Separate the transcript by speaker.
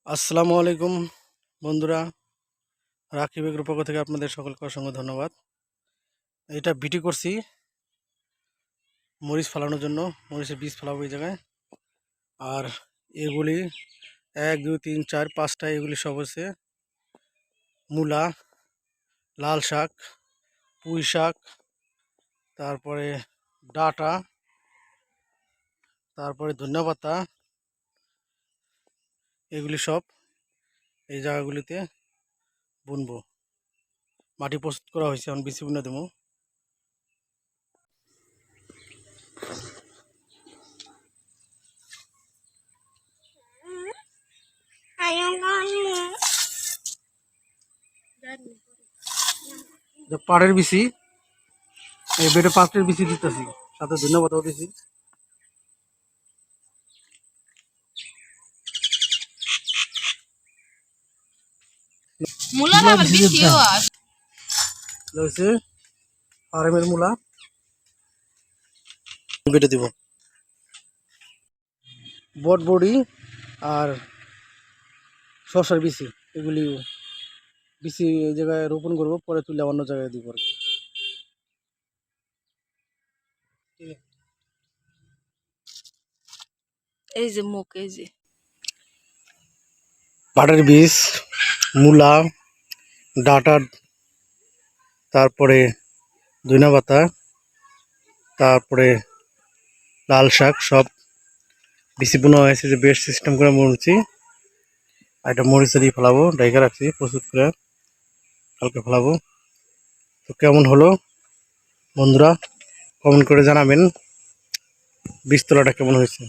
Speaker 1: আসসালামু আলাইকুম বন্ধুরা, রাকিব এগ্রোর পক্ষ থেকে আপনাদের সকলকে অসংখ্য ধন্যবাদ। এটা বিটি করছি মরিচ ফলানোর জন্য, মরিচের বীজ ফেলাবো এই জায়গায়। আর এগুলি 1 2 3 4 5টা, এগুলি সব হচ্ছে মূলা, লাল শাক, পুঁই শাক, তারপরে ডাঁটা, তারপরে ধনিয়া পাতা। এগুলি সব এই জায়গাগুলিতে বুনবো। মাটি প্রস্তুত করা হয়েছে, এখন বীজ বুনে দেবো। পাড়ের বিচি, এই বেডে পাটের বিচি দিতেছি, সাথে ধন্যবাদ দিছি।
Speaker 2: মূলা আবার বেশিও আস
Speaker 1: হচ্ছে ফার্মের মূলা বেটে দিব। বটবড়ি আর শসার বিচি, এগুলি বিচি এই জায়গায় রোপণ করবো, পরে তুলে অন্য জায়গায় দিব আর কি।
Speaker 2: এই যে মুখ, এই যে
Speaker 1: পাটের বীজ, মূলা, ডাঁটা, তারপরে ধনিয়া পাতা, তারপরে লাল শাক, সব বিচি বোনা হয়েছে যে বেশ সিস্টেম করে মরছি। আর এটা মরিচা দিয়ে ফেলাবো, ডাইকা রাখছি প্রস্তুত করে, কালকে ফেলাবো। তো কেমন হলো বন্ধুরা, কমেন্ট করে জানাবেন বীজতলাটা কেমন হয়েছে।